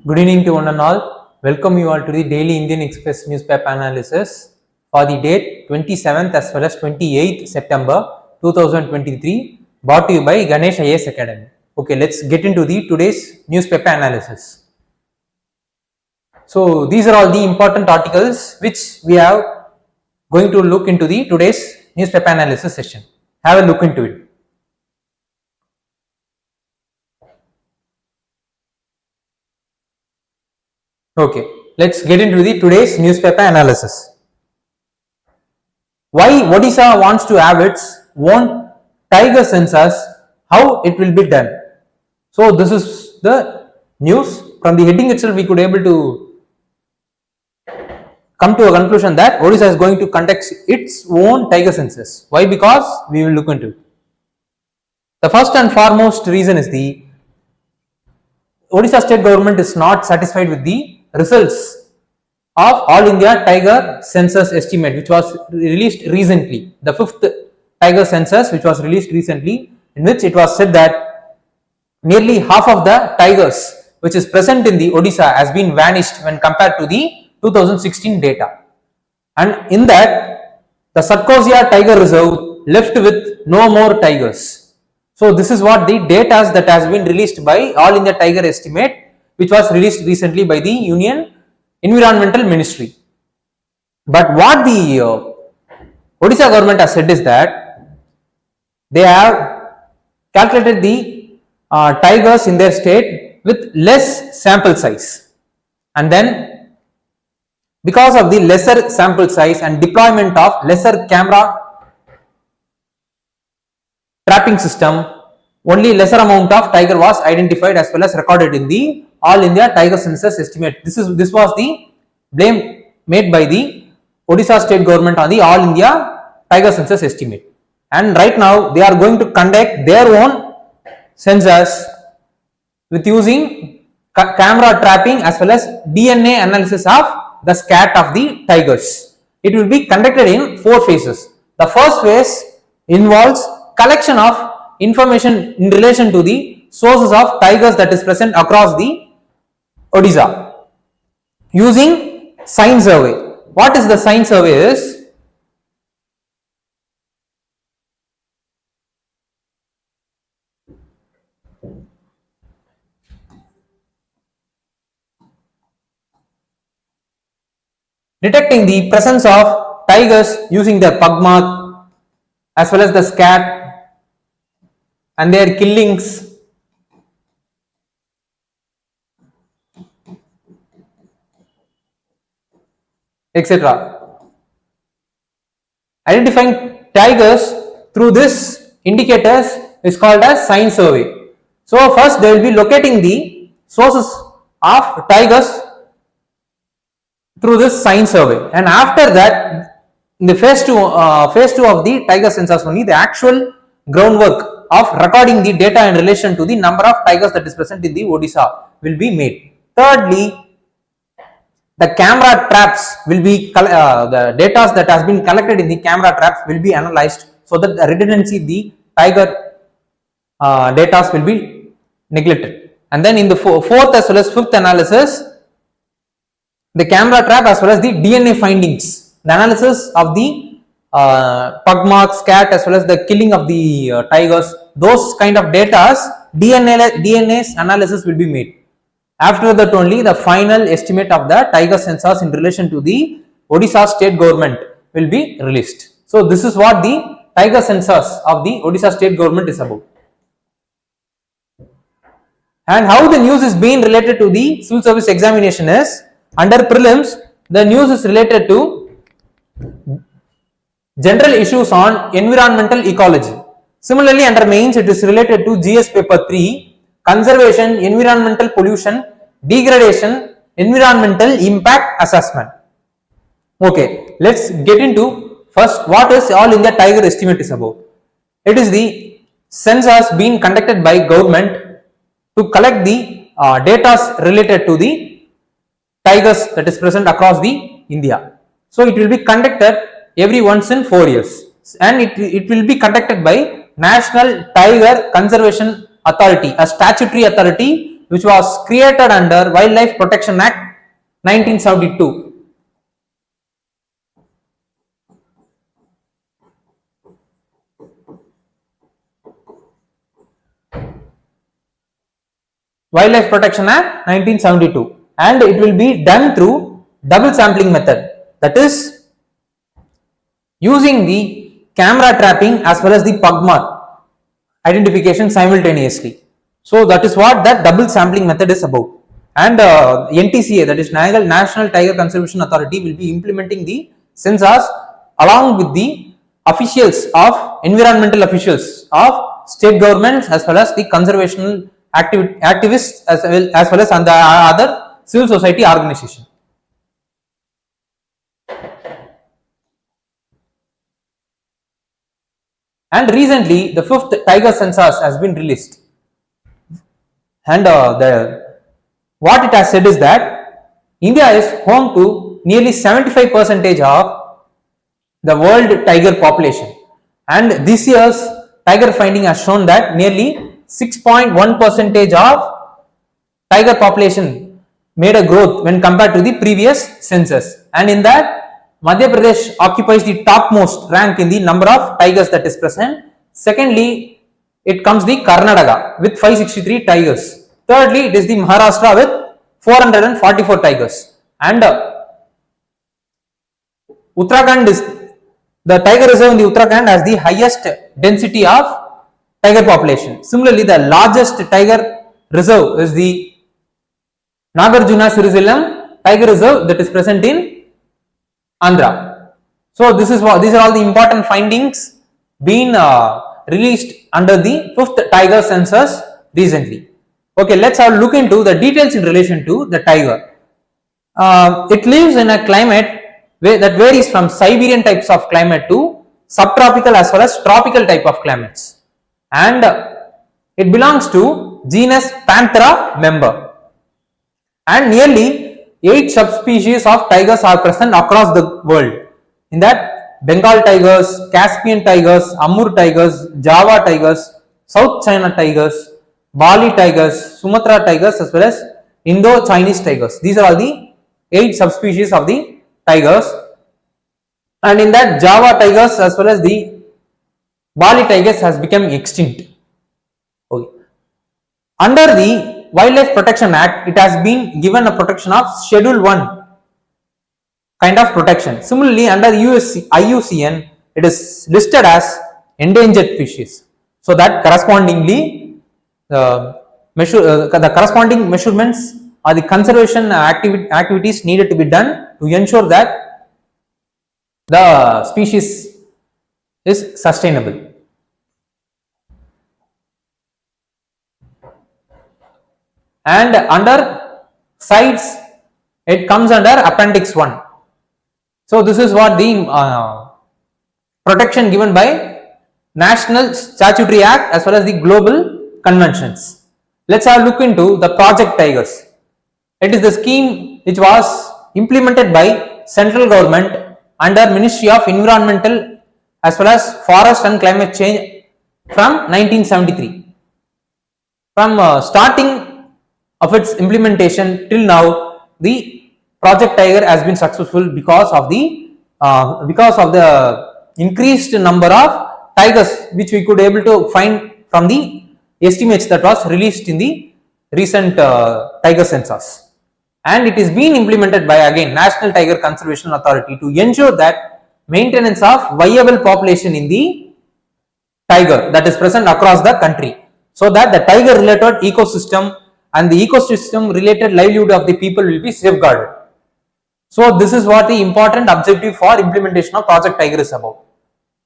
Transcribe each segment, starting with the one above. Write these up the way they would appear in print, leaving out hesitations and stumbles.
Good evening to one and all. Welcome you all to the daily Indian Express newspaper analysis for the date 27th as well as 28th September 2023, brought to you by Ganesh IAS Academy. Okay, let's get into the today's newspaper analysis. So these are all the important articles which we are going to look into the today's newspaper analysis session. Have a look into it. Okay, let's get into the today's newspaper analysis. Why Odisha wants to have its own tiger census, how it will be done. So this is the news. From the heading itself, we could able to come to a conclusion that Odisha is going to conduct its own tiger census. Why? Because we will look into it. The first and foremost reason is the Odisha state government is not satisfied with the results of All India Tiger Census estimate, which was released recently, the 5th Tiger Census, which was released recently, in which it was said that nearly half of the tigers which is present in the Odisha has been vanished when compared to the 2016 data, and in that the Satkosia Tiger Reserve left with no more tigers. So this is what the data that has been released by All India Tiger Estimate, which was released recently by the Union Environmental Ministry. But what the Odisha government has said is that they have calculated the tigers in their state with less sample size, and then because of the lesser sample size and deployment of lesser camera trapping system, only lesser amount of tiger was identified as well as recorded in the All India Tiger Census estimate. This was the blame made by the Odisha state government on the All India Tiger Census estimate, and right now they are going to conduct their own census with using camera trapping as well as DNA analysis of the scat of the tigers. It will be conducted in 4 phases. The first phase involves collection of information in relation to the sources of tigers that is present across the Odisha using sign survey. What is the sign survey is? Detecting the presence of tigers using their pug mark as well as the scat and their killings, etc. Identifying tigers through this indicators is called as sign survey. So first they will be locating the sources of tigers through this sign survey, and after that in the phase 2 of the tiger census only, the actual groundwork of recording the data in relation to the number of tigers that is present in the Odisha will be made. Thirdly, the camera traps will be the data that has been collected in the camera traps will be analyzed, so that the redundancy the tiger data will be neglected. And then in the 4th as well as 5th analysis, the camera trap as well as the DNA findings, the analysis of the pug marks, scat as well as the killing of the tigers, those kind of data, DNA's analysis will be made. After that only the final estimate of the tiger census in relation to the Odisha state government will be released. So this is what the tiger census of the Odisha state government is about. And how the news is being related to the civil service examination is, under prelims the news is related to general issues on environmental ecology. Similarly, under mains it is related to GS paper 3, conservation, environmental pollution, degradation, environmental impact assessment. Okay, let's get into first what is All India Tiger Estimate is about. It is the census being conducted by government to collect the data related to the tigers that is present across the India. So it will be conducted every once in 4 years, and it will be conducted by National Tiger Conservation Authority, a statutory authority which was created under Wildlife Protection Act 1972. Wildlife Protection Act 1972, and it will be done through double sampling method, that is using the camera trapping as well as the pug mark identification simultaneously. So that is what that double sampling method is about. And NTCA, that is National Tiger Conservation Authority, will be implementing the sensors along with the officials of environmental officials of state governments as well as the conservation activists as well as the other civil society organization. And recently the 5th tiger census has been released, and what it has said is that India is home to nearly 75% of the world tiger population, and this year's tiger finding has shown that nearly 6.1% of tiger population made a growth when compared to the previous census, and in that Madhya Pradesh occupies the topmost rank in the number of tigers that is present. Secondly, it comes the Karnataka with 563 tigers. Thirdly, it is the Maharashtra with 444 tigers, and Uttarakhand is the tiger reserve in the Uttarakhand has the highest density of tiger population. Similarly, the largest tiger reserve is the Nagarjuna Sirisalam Tiger Reserve that is present in Andhra. So these are all the important findings being released under the 5th tiger census recently. Okay, let's have a look into the details in relation to the tiger. It lives in a climate that varies from Siberian types of climate to subtropical as well as tropical type of climates, and it belongs to genus Panthera member, and nearly 8 subspecies of tigers are present across the world. In that, Bengal tigers, Caspian tigers, Amur tigers, Java tigers, South China tigers, Bali tigers, Sumatra tigers as well as Indo-Chinese tigers. These are all the 8 subspecies of the tigers, and in that Java tigers as well as the Bali tigers has become extinct. Okay. Under the Wildlife Protection Act, it has been given a protection of Schedule 1 kind of protection. Similarly, under IUCN, it is listed as endangered species. So that correspondingly, the corresponding measurements or the conservation activities needed to be done to ensure that the species is sustainable. And under CITES, it comes under Appendix 1. So this is what the protection given by National Statutory Act as well as the global conventions. Let's have a look into the Project Tigers. It is the scheme which was implemented by central government under Ministry of Environmental as well as Forest and Climate Change from 1973. From starting of its implementation till now, the Project Tiger has been successful because of the increased number of tigers which we could able to find from the estimates that was released in the recent tiger census, and it is being implemented by again National Tiger Conservation Authority to ensure that maintenance of viable population in the tiger that is present across the country, so that the tiger related ecosystem and the ecosystem related livelihood of the people will be safeguarded. So this is what the important objective for implementation of Project Tiger is about.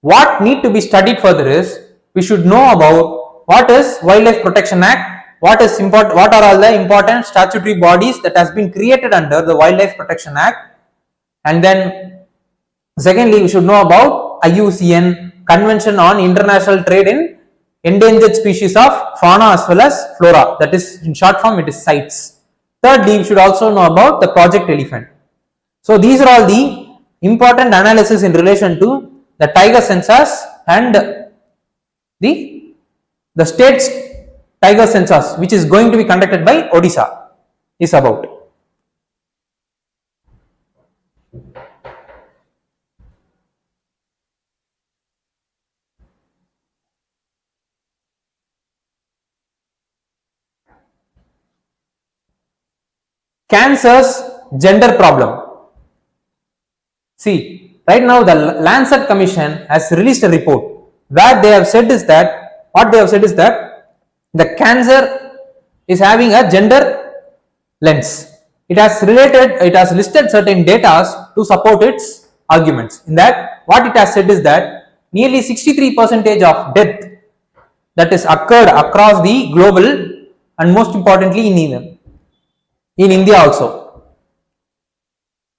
What need to be studied further is we should know about what is Wildlife Protection Act, what are all the important statutory bodies that has been created under the Wildlife Protection Act, and then secondly we should know about IUCN Convention on International Trade in Endangered Species of Fauna as well as Flora, that is in short form it is CITES. Thirdly, we should also know about the Project Elephant. So these are all the important analysis in relation to the tiger census and the states tiger census, which is going to be conducted by Odisha, is about. Cancer's gender problem. See, right now the Lancet Commission has released a report where they have said is that, what they have said is that the cancer is having a gender lens. It has listed certain data to support its arguments. In that, what it has said is that nearly 63% of death that is occurred across the global, and most importantly in India also,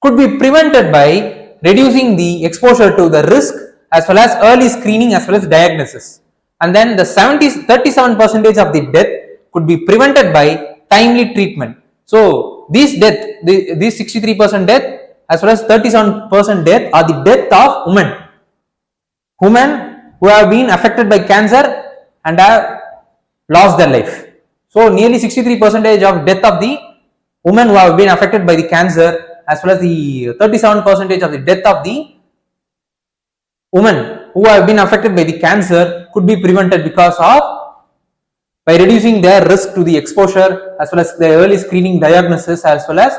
could be prevented by reducing the exposure to the risk as well as early screening as well as diagnosis. And then the 37% of the death could be prevented by timely treatment. So these 63% death as well as 37% death are the death of women who have been affected by cancer and have lost their life. So nearly 63% of death of the women who have been affected by the cancer as well as the 37% of the death of the women who have been affected by the cancer could be prevented because of by reducing their risk to the exposure as well as the early screening, diagnosis as well as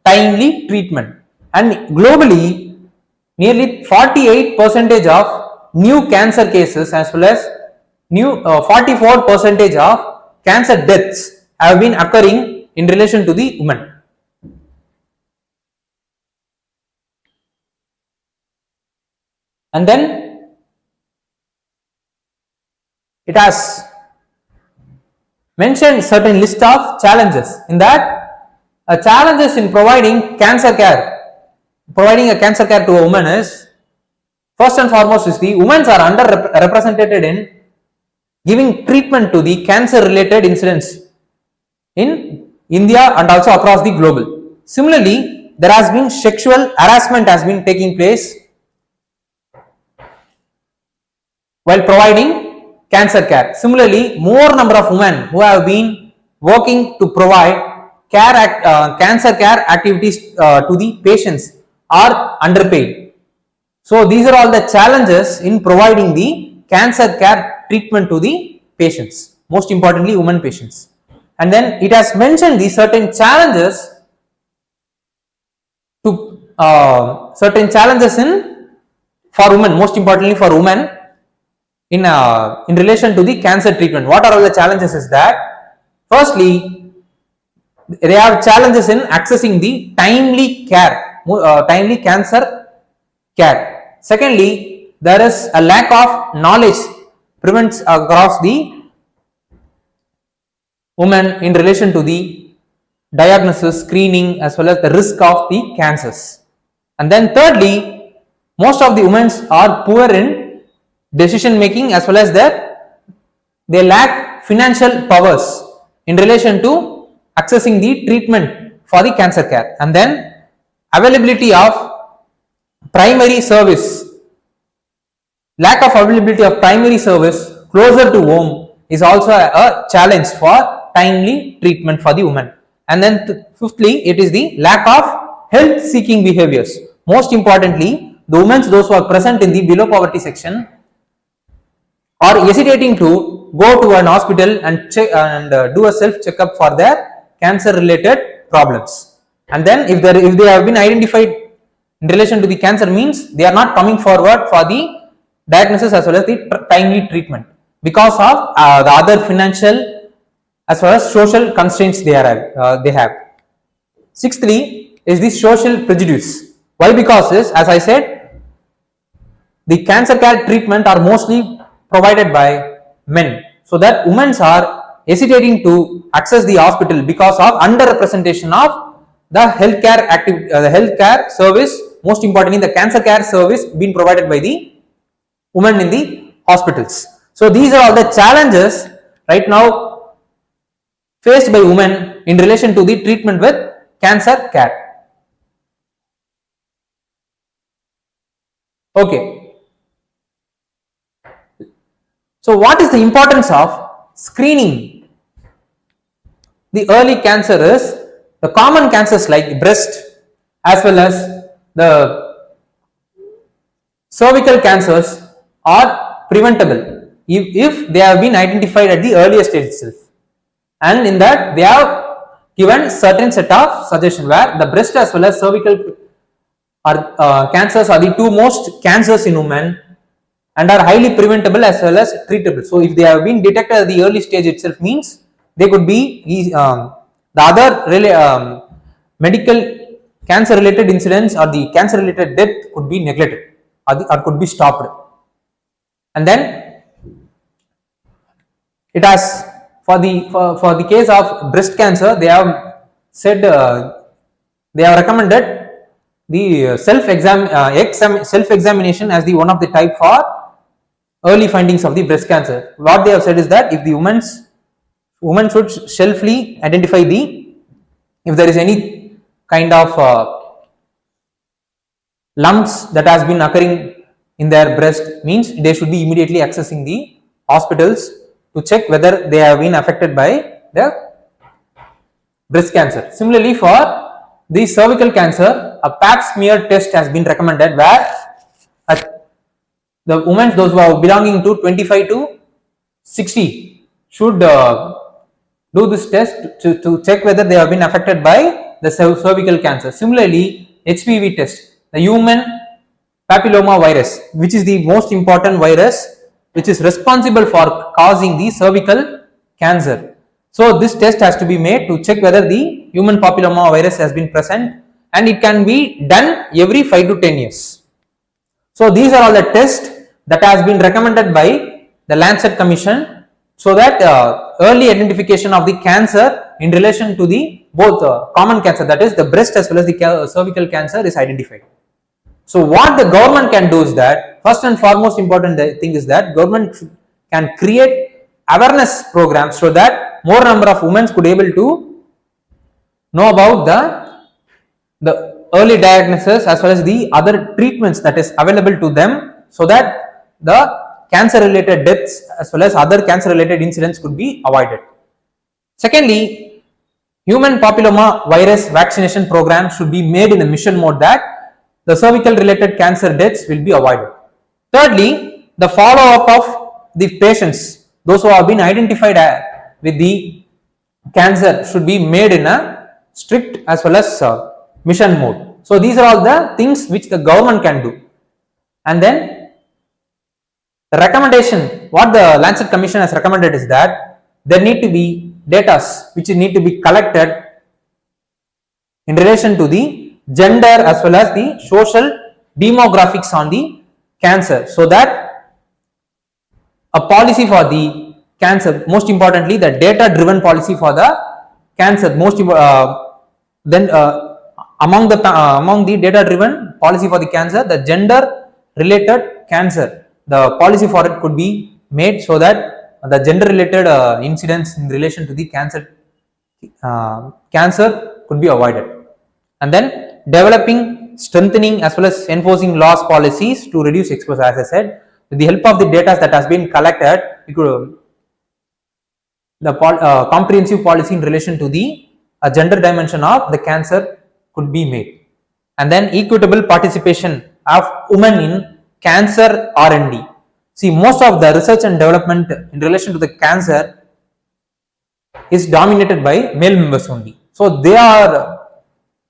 timely treatment. And globally, nearly 48% of new cancer cases as well as 44% of cancer deaths have been occurring in relation to the women. And then it has mentioned certain list of challenges. In that, challenges in providing cancer care, providing a cancer care to a woman is, first and foremost, is the women are underrepresented in giving treatment to the cancer related incidents in India and also across the global. Similarly, there has been sexual harassment has been taking place while providing cancer care. Similarly, more number of women who have been working to provide cancer care activities to the patients are underpaid. So these are all the challenges in providing the cancer care treatment to the patients, most importantly women patients. And then it has mentioned the certain challenges in for women, most importantly for women in relation to the cancer treatment. What are all the challenges is that, firstly, they have challenges in accessing the timely care, timely cancer care. Secondly, there is a lack of knowledge prevents across the women in relation to the diagnosis, screening as well as the risk of the cancers. And then thirdly, most of the women are poor in decision making as well as they lack financial powers in relation to accessing the treatment for the cancer care. And then availability of primary service, lack of availability of primary service closer to home is also a challenge for timely treatment for the woman. And then fifthly, it is the lack of health seeking behaviors. Most importantly, the women those who are present in the below poverty section are hesitating to go to an hospital and check and do a self checkup for their cancer related problems. And then if they have been identified in relation to the cancer, means they are not coming forward for the diagnosis as well as the timely treatment because of the other financial as well as social constraints they have. Sixthly is the social prejudice. Why? Because as I said, the cancer care treatment are mostly provided by men, so that women are hesitating to access the hospital because of underrepresentation of the healthcare service, most importantly the cancer care service being provided by the women in the hospitals. So these are all the challenges right now faced by women in relation to the treatment with cancer care. Okay. So what is the importance of screening the early cancer is the common cancers like breast as well as the cervical cancers are preventable if they have been identified at the earliest stage itself. And in that they have given certain set of suggestion where the breast as well as cervical are cancers are the two most cancers in women and are highly preventable as well as treatable. So if they have been detected at the early stage itself means they could be the other medical cancer related incidents or the cancer related death could be neglected or could be stopped. And then it has for the case of breast cancer they have said they have recommended the self examination as the one of the type for early findings of the breast cancer. What they have said is that if the woman should selfly identify if there is any kind of lumps that has been occurring in their breast means they should be immediately accessing the hospitals to check whether they have been affected by the breast cancer. Similarly, for the cervical cancer, a pap smear test has been recommended where the women, those who are belonging to 25 to 60 should do this test to check whether they have been affected by the cervical cancer. Similarly, HPV test, the human papilloma virus, which is the most important virus which is responsible for causing the cervical cancer. So this test has to be made to check whether the human papilloma virus has been present, and it can be done every 5 to 10 years. So these are all the tests that has been recommended by the Lancet Commission so that early identification of the cancer in relation to the both common cancer, that is the breast as well as the cervical cancer, is identified. So what the government can do is that first and foremost important thing is that government can create awareness programs so that more number of women could able to know about the early diagnosis as well as the other treatments that is available to them, so that the cancer related deaths as well as other cancer related incidents could be avoided. Secondly, human papilloma virus vaccination program should be made in a mission mode that the cervical related cancer deaths will be avoided. Thirdly, the follow up of the patients, those who have been identified with the cancer, should be made in a strict as well as mission mode. So these are all the things which the government can do. And then the recommendation, what the Lancet Commission has recommended is that there need to be data which need to be collected in relation to the gender as well as the social demographics on the cancer, so that a policy for the cancer, most importantly the data driven policy for the cancer, then among the data driven policy for the cancer, the gender related cancer, the policy for it could be made so that the gender related incidents in relation to the cancer could be avoided. And then developing, strengthening as well as enforcing laws policies to reduce exposure. As I said, with the help of the data that has been collected, the comprehensive policy in relation to the gender dimension of the cancer could be made. And then equitable participation of women in cancer R&D. See, most of the research and development in relation to the cancer is dominated by male members only. So they are,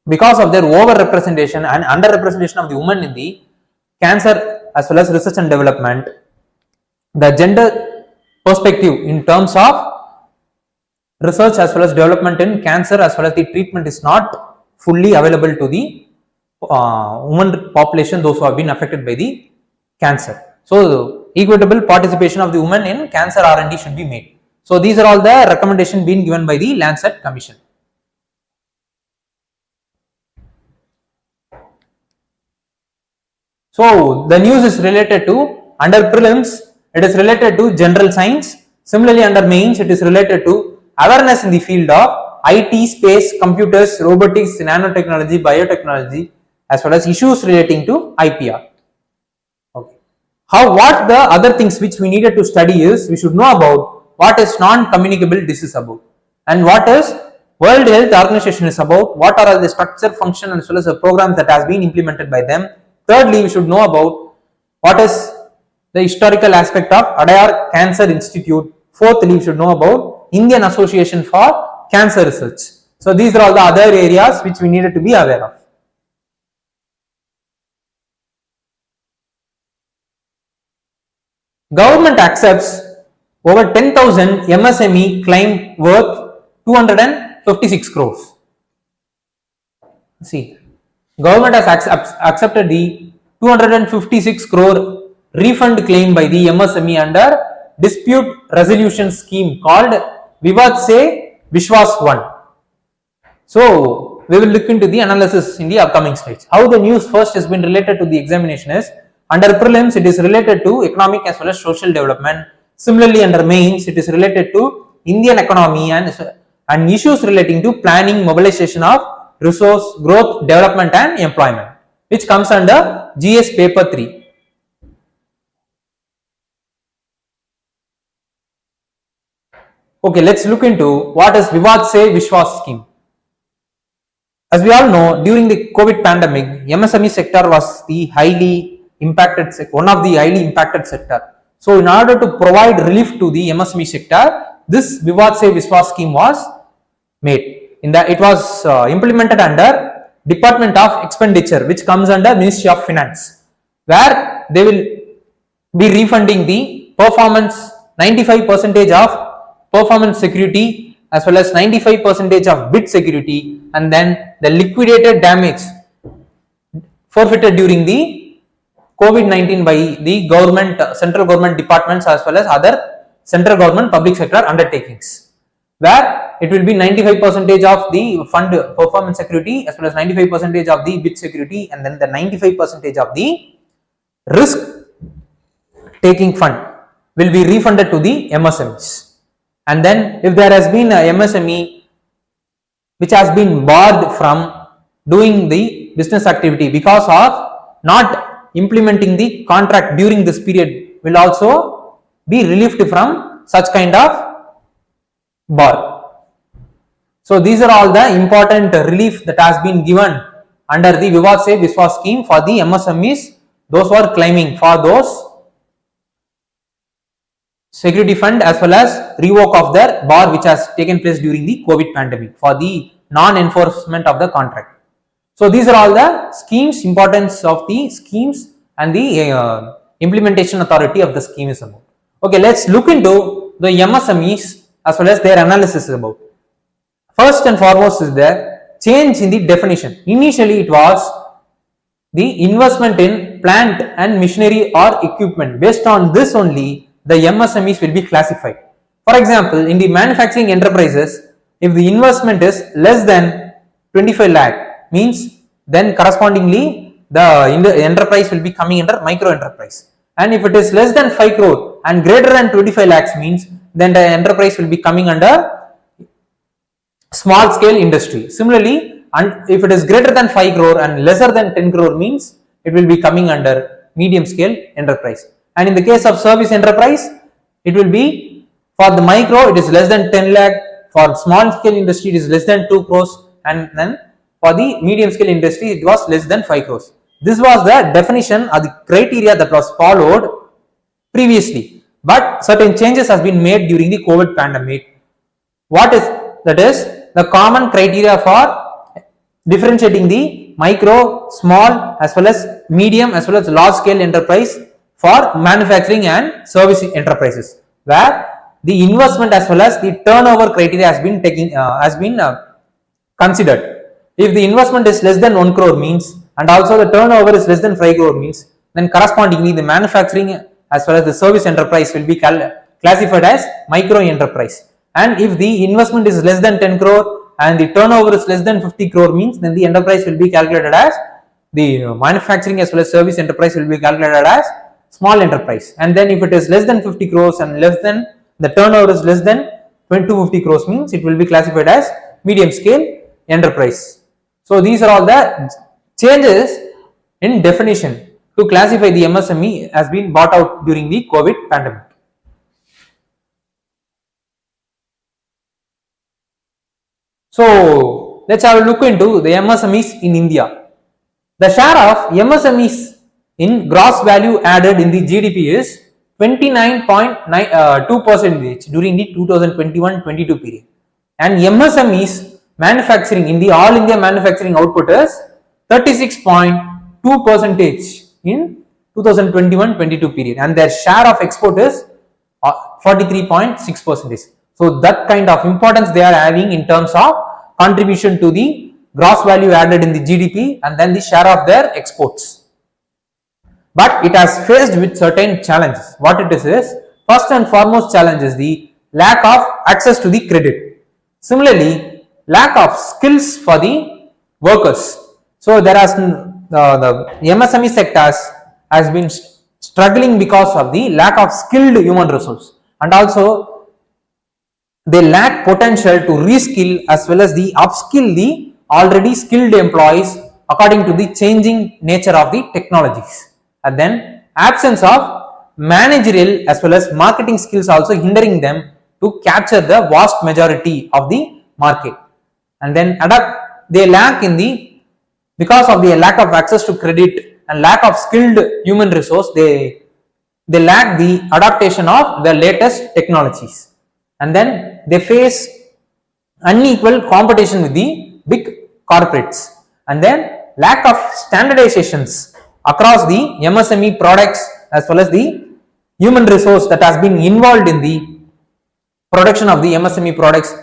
because of their over representation and under representation of the women in the cancer as well as research and development, the gender perspective in terms of research as well as development in cancer as well as the treatment is not fully available to the women population, those who have been affected by the cancer. So equitable participation of the women in cancer R&D should be made. So these are all the recommendations being given by the Lancet Commission. So the news is related to, under prelims it is related to general science. Similarly, under mains it is related to awareness in the field of IT, space, computers, robotics, nanotechnology, biotechnology, as well as issues relating to IPR. Okay. What the other things which we needed to study is, we should know about what is non-communicable disease about and what is World Health Organization is about what are the structure, function, as well as the programs that has been implemented by them. Thirdly, we should know about what is the historical aspect of Adayar Cancer Institute. Fourthly, we should know about Indian Association for Cancer Research. So these are all the other areas which we needed to be aware of. Government accepts over 10,000 MSME claim worth 256 crores. See, government has accepted the 256 crore refund claim by the MSME under dispute resolution scheme called Vivad Se Vishwas 1. So we will look into the analysis in the upcoming slides. How the news first has been related to the examination is, under prelims it is related to economic as well as social development. Similarly, under mains it is related to Indian economy and issues relating to planning, mobilization of resource, growth, development and employment, which comes under GS paper 3. Okay, let's look into what is Vivad Se Vishwas scheme. As we all know, during the COVID pandemic, MSME sector was the one of the highly impacted sector. So in order to provide relief to the MSME sector, this Vivad Se Vishwas scheme was made. It was implemented under Department of Expenditure, which comes under Ministry of Finance, where they will be refunding the performance 95% of performance security as well as 95% of bid security, and then the liquidated damage forfeited during the COVID-19 by the government, central government departments as well as other central government public sector undertakings, where it will be 95% of the fund performance security as well as 95% of the bid security, and then the 95% of the risk taking fund will be refunded to the MSMEs. And then if there has been a MSME which has been barred from doing the business activity because of not implementing the contract during this period, will also be relieved from such kind of bar. So these are all the important relief that has been given under the Vivad Se Vishwas scheme for the MSMEs, those who are claiming for those security fund as well as revoke of their bar which has taken place during the COVID pandemic for the non-enforcement of the contract. So these are all the schemes, importance of the schemes and the implementation authority of the scheme is about. Okay, let's look into the MSMEs as well as their analysis about. First and foremost is the change in the definition. Initially it was the investment in plant and machinery or equipment. Based on this only, the MSMEs will be classified. For example, in the manufacturing enterprises, if the investment is less than 25 lakh, means then correspondingly the enterprise will be coming under micro enterprise. And if it is less than 5 crore and greater than 25 lakhs, means then the enterprise will be coming under small scale industry. Similarly, and if it is greater than 5 crore and lesser than 10 crore, means it will be coming under medium scale enterprise. And in the case of service enterprise, it will be for the micro it is less than 10 lakh, for small scale industry it is less than 2 crores, and then for the medium scale industry it was less than 5 crores. This was the definition or the criteria that was followed previously, but certain changes has been made during the COVID pandemic. What is that? Is the common criteria for differentiating the micro, small as well as medium as well as large scale enterprise for manufacturing and service enterprises, where the investment as well as the turnover criteria has been considered. If the investment is less than 1 crore, means, and also the turnover is less than 5 crore, means, then correspondingly the manufacturing as well as the service enterprise will be classified as micro enterprise. And if the investment is less than 10 crore and the turnover is less than 50 crore, means then the enterprise will be calculated as the manufacturing as well as service enterprise will be calculated as small enterprise. And then if it is less than 50 crores and less than the turnover is less than 250 crores, means it will be classified as medium scale enterprise. So these are all the changes in definition to classify the MSME has been brought out during the COVID pandemic. So let's have a look into the MSMEs in India. The share of MSMEs in gross value added in the GDP is 29.2% during the 2021-22 period, and MSMEs manufacturing in the all India manufacturing output is 36.2% in 2021-22 period, and their share of export is 43.6%. So that kind of importance they are having in terms of contribution to the gross value added in the GDP and then the share of their exports. But it has faced with certain challenges. What it is first and foremost challenge is the lack of access to the credit. Similarly, lack of skills for the workers. So there has the MSME sectors has been struggling because of the lack of skilled human resource, and also they lack potential to reskill as well as the upskill the already skilled employees according to the changing nature of the technologies. And then absence of managerial as well as marketing skills also hindering them to capture the vast majority of the market. And then they lack in the, because of the lack of access to credit and lack of skilled human resource, they lack the adaptation of the latest technologies. And then they face unequal competition with the big corporates, and then lack of standardizations across the MSME products as well as the human resource that has been involved in the production of the MSME products,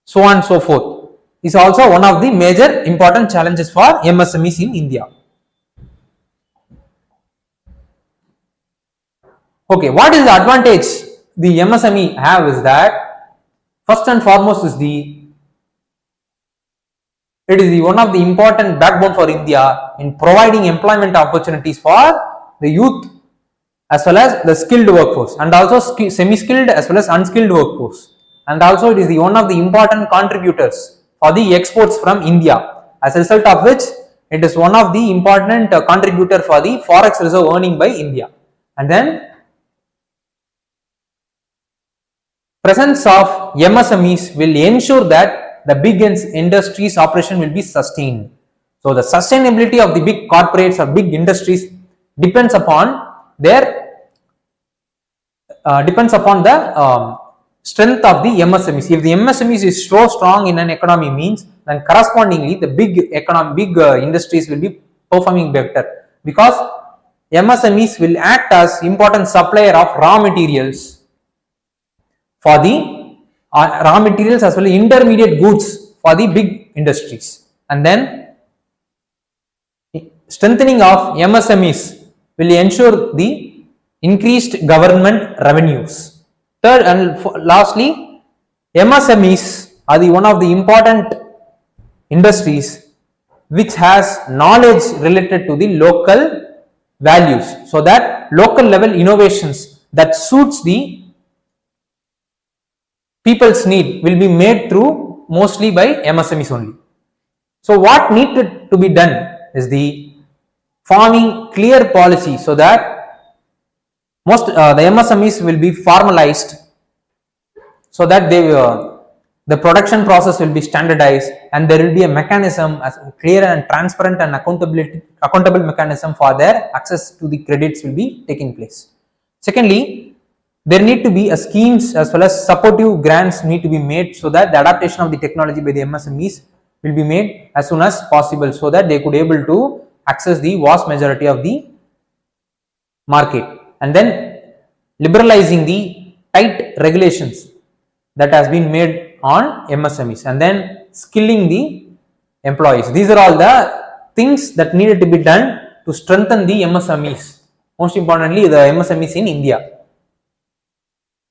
so on and so forth, is also one of the major important challenges for MSMEs in India. Okay, what is the advantage the MSME have is that first and foremost is it is one of the important backbone for India in providing employment opportunities for the youth as well as the skilled workforce, and also semi-skilled as well as unskilled workforce, and also it is one of the important contributors for the exports from India, as a result of which it is one of the important contributor for the forex reserve earning by India. And then presence of MSMEs will ensure that the big industries operation will be sustained. So the sustainability of the big corporates or big industries depends upon the strength of the MSMEs. If the MSMEs is so strong in an economy means, then correspondingly the big industries will be performing better, because MSMEs will act as important supplier of raw materials for the raw materials as well as intermediate goods for the big industries. And then strengthening of MSMEs will ensure the increased government revenues. Third and lastly, MSMEs are one of the important industries which has knowledge related to the local values, so that local level innovations that suits the people's need will be made through mostly by MSMEs only. So what needed to be done is the forming clear policy, so that the MSMEs will be formalized, so that the production process will be standardized, and there will be a mechanism, as clear and transparent and accountable mechanism for their access to the credits will be taking place. Secondly, there need to be a schemes as well as supportive grants need to be made, so that the adaptation of the technology by the MSMEs will be made as soon as possible, so that they could able to access the vast majority of the market. And then liberalizing the tight regulations that has been made on MSMEs, and then skilling the employees. These are all the things that needed to be done to strengthen the MSMEs, most importantly the MSMEs in India.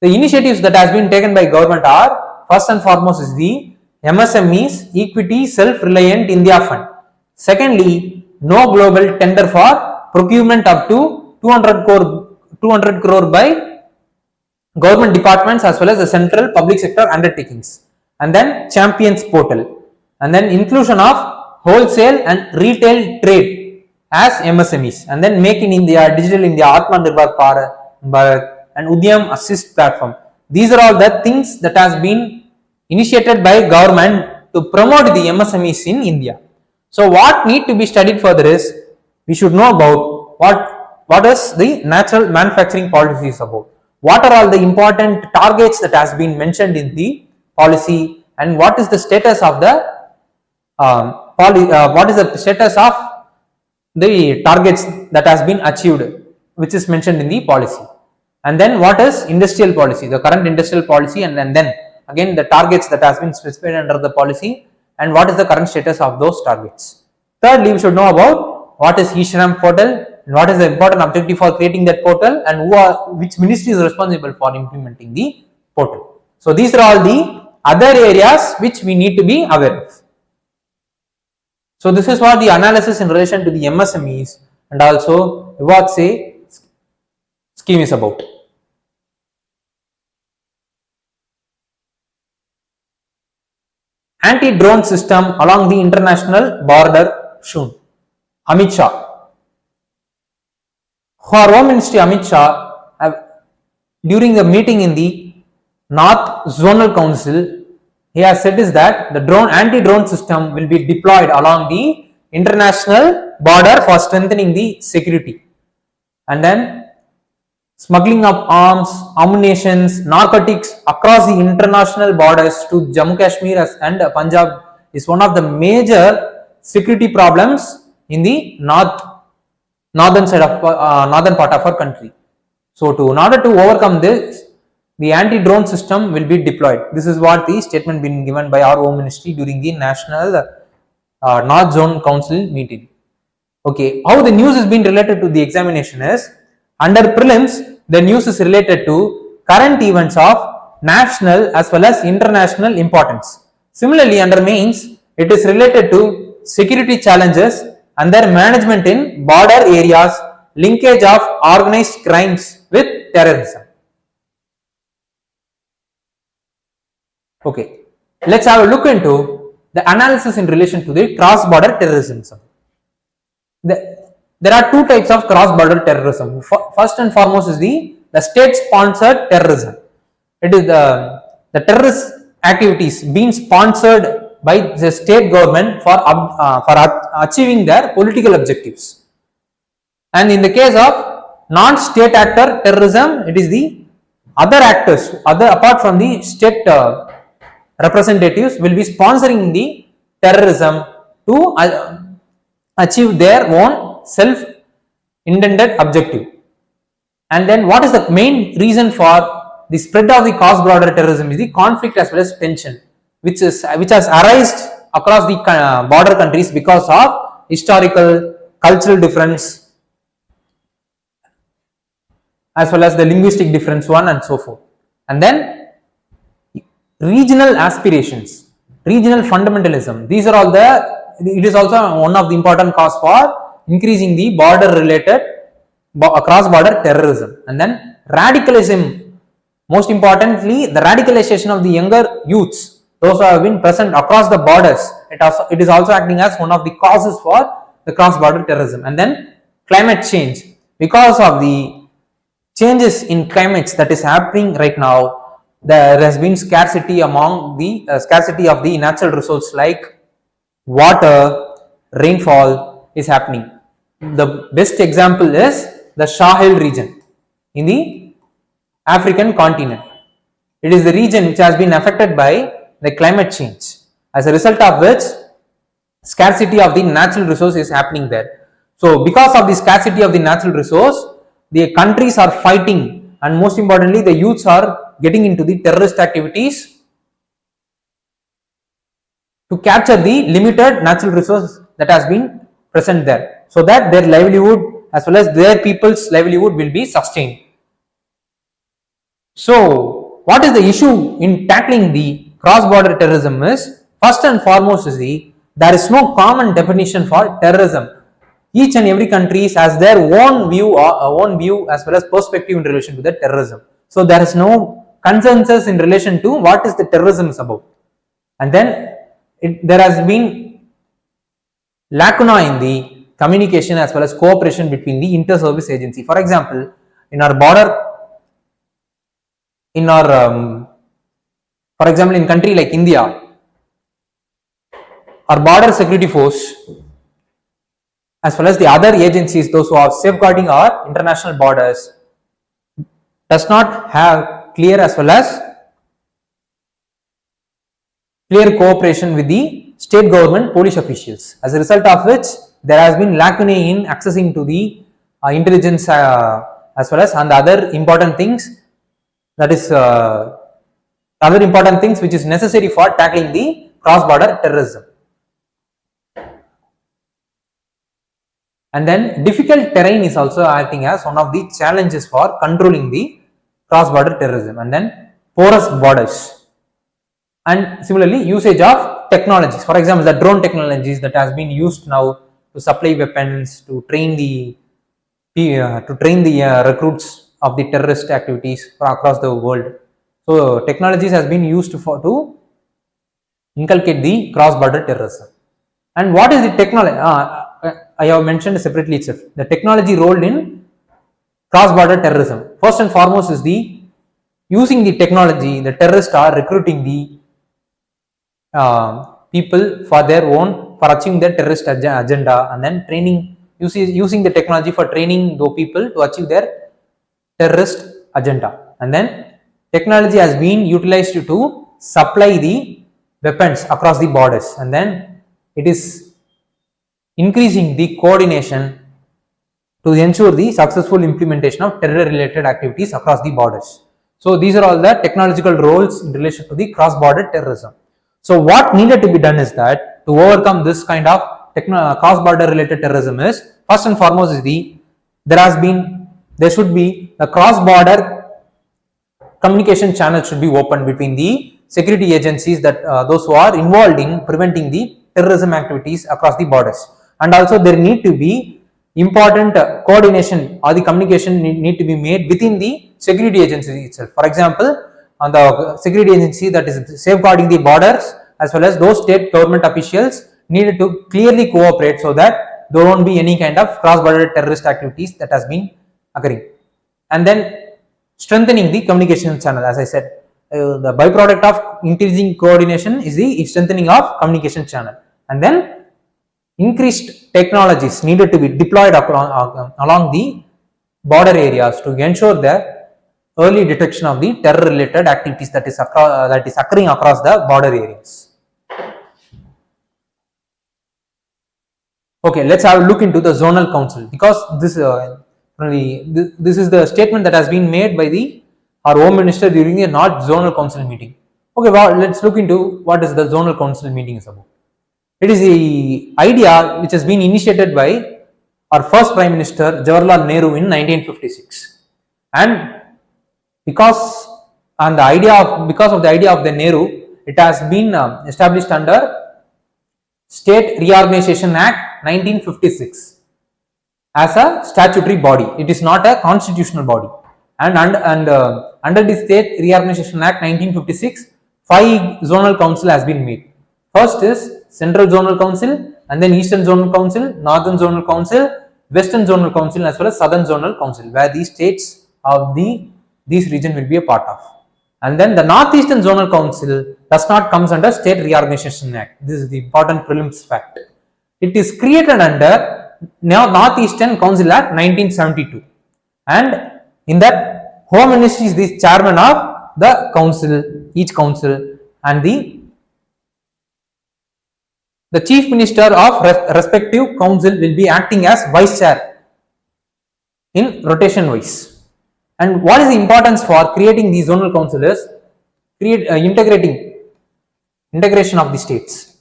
The initiatives that has been taken by government are, first and foremost is the MSMEs Equity Self-Reliant India Fund. Secondly, no global tender for procurement up to 200 crore by government departments as well as the central public sector undertakings. And then Champions Portal. And then inclusion of wholesale and retail trade as MSMEs. And then Make in India, Digital India, Atmanirbhar Bharat, and Udyam Assist platform. These are all the things that has been initiated by government to promote the MSMEs in India. So what need to be studied further is, we should know about what is the national manufacturing policy is about. What are all the important targets that has been mentioned in the policy, and what is the status of the what is the status of the targets that has been achieved, which is mentioned in the policy. And then what is industrial policy, the current industrial policy, and then again the targets that has been specified under the policy, and what is the current status of those targets. Thirdly, we should know about what is eShram portal, and what is the important objective for creating that portal, and which ministry is responsible for implementing the portal. So these are all the other areas which we need to be aware of. So this is what the analysis in relation to the MSMEs and also UPSC scheme is about. Anti-drone system along the international border soon. Amit Shah. For Home Ministry, Amit Shah, during the meeting in the North Zonal Council, he has said is that the anti-drone system will be deployed along the international border for strengthening the security. And then smuggling of arms, ammunition, narcotics across the international borders to Jammu Kashmir and Punjab is one of the major security problems in the northern side of northern part of our country. So in order to overcome this, the anti-drone system will be deployed. This is what the statement been given by our Home Ministry during the National North Zone Council meeting. Okay, how the news has been related to the examination is, under prelims, the news is related to current events of national as well as international importance. Similarly, under mains, it is related to security challenges and their management in border areas, linkage of organized crimes with terrorism. Okay, let's have a look into the analysis in relation to the cross-border terrorism. There are two types of cross-border terrorism. First and foremost is the state-sponsored terrorism. It is the terrorist activities being sponsored by the state government for achieving their political objectives. And in the case of non-state actor terrorism, it is the other actors, apart from the state representatives, will be sponsoring the terrorism to achieve their own self-intended objective. And then what is the main reason for the spread of the cross-border terrorism is the conflict as well as tension, which has arisen across the border countries because of historical, cultural difference as well as the linguistic difference one and so forth. And then regional aspirations, regional fundamentalism, these are all it is also one of the important cause for increasing the border related cross-border terrorism. And then radicalism, most importantly the radicalization of the younger youths, those who have been present across the borders, it is also acting as one of the causes for the cross-border terrorism. And then climate change, because of the changes in climates that is happening right now, there has been scarcity of the natural resources like water, rainfall is happening. The best example is the Sahel region in the African continent. It is the region which has been affected by the climate change, as a result of which scarcity of the natural resource is happening there. So because of the scarcity of the natural resource, the countries are fighting, and most importantly the youths are getting into the terrorist activities to capture the limited natural resource that has been present there, so that their livelihood as well as their people's livelihood will be sustained. So what is the issue in tackling the cross-border terrorism is, first and foremost is there is no common definition for terrorism. Each and every country has their own view as well as perspective in relation to the terrorism. So there is no consensus in relation to what is the terrorism is about. And then there has been lacuna in the communication as well as cooperation between the inter-service agency. For example, in our border, for example, in country like India, or border security force, as well as the other agencies, those who are safeguarding our international borders, does not have clear as well as clear cooperation with the state government police officials, as a result of which there has been lacunae in accessing to the intelligence as well as and other important things, that is other important things which is necessary for tackling the cross-border terrorism. And then difficult terrain is also acting as one of the challenges for controlling the cross-border terrorism. And then porous borders, and similarly usage of technologies, for example the drone technologies that has been used now to supply weapons, to train the recruits of the terrorist activities across the world. So technologies has been used to inculcate the cross-border terrorism. And what is the technology? I have mentioned separately itself. The technology role in cross-border terrorism. First and foremost is the using the technology. The terrorists are recruiting the people for their own, for achieving their terrorist agenda, and then training, using the technology for training those people to achieve their terrorist agenda. And then technology has been utilized to supply the weapons across the borders, and then it is increasing the coordination to ensure the successful implementation of terror related activities across the borders. So these are all the technological roles in relation to the cross border terrorism. So what needed to be done is that to overcome this kind of cross border related terrorism is, first and foremost is there should be a cross border communication channel should be opened between the security agencies, that those who are involved in preventing the terrorism activities across the borders. And also there need to be important coordination or the communication need to be made within the security agency itself. For example, on the security agency that is safeguarding the borders, as well as those state government officials needed to clearly cooperate so that there won't be any kind of cross-border terrorist activities that has been occurring. And then strengthening the communication channel, as I said, the byproduct of increasing coordination is the strengthening of communication channel. And then increased technologies needed to be deployed along the border areas to ensure the early detection of the terror related activities that is occurring across the border areas. Okay, let's have a look into the zonal council, because this is the statement that has been made by our Home Minister during the North Zonal Council meeting. Okay, well, let's look into what is the zonal council meeting is about. It is the idea which has been initiated by our first Prime Minister Jawaharlal Nehru in 1956, and because of the idea of the Nehru, it has been established under State Reorganization Act 1956 as a statutory body. It is not a constitutional body, and under the State Reorganization Act 1956, 5 zonal council has been made. First is Central Zonal Council, and then Eastern Zonal Council, Northern Zonal Council, Western Zonal Council, as well as Southern Zonal Council, where these states of these region will be a part of. And then the Northeastern Zonal Council does not comes under State Reorganization Act. This is the important prelims fact. It is created under Northeastern Council Act 1972, and in that Home Ministry is the chairman of the council, each council, and the Chief Minister of respective council will be acting as Vice Chair in rotation wise. And what is the importance for creating the zonal council is integration of the states,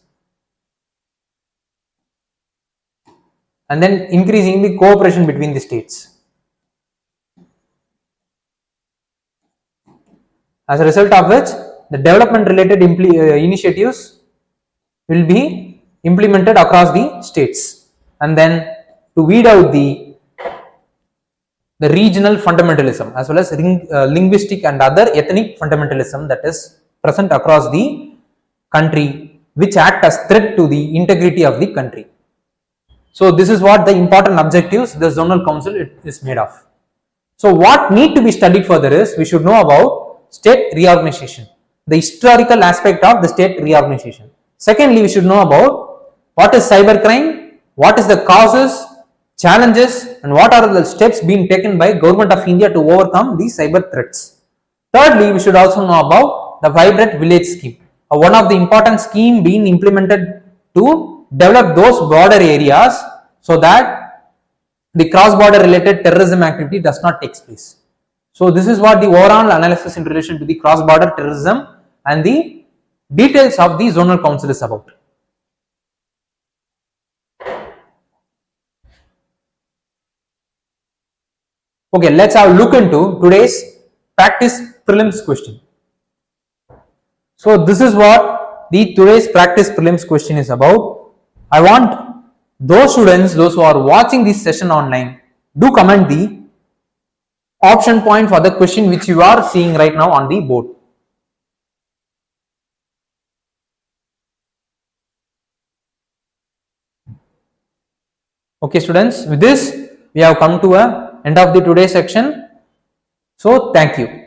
and then increasing the cooperation between the states. As a result of which, the development related initiatives will be implemented across the states, and then to weed out the regional fundamentalism as well as linguistic and other ethnic fundamentalism that is present across the country, which act as threat to the integrity of the country. So this is what the important objectives the zonal council is made of. So what need to be studied further is, we should know about state reorganization, the historical aspect of the state reorganization. Secondly, we should know about what is cybercrime, what is the causes, challenges, and what are the steps being taken by Government of India to overcome these cyber threats. Thirdly, we should also know about the Vibrant Village scheme, one of the important scheme being implemented to develop those border areas so that the cross-border related terrorism activity does not take place. So this is what the overall analysis in relation to the cross-border terrorism and the details of the zonal council is about. Okay, let's have a look into today's practice prelims question. So this is what the today's practice prelims question is about. I want those students, those who are watching this session online, do comment the option point for the question which you are seeing right now on the board. Okay students, with this we have come to a end of the today's section. So thank you.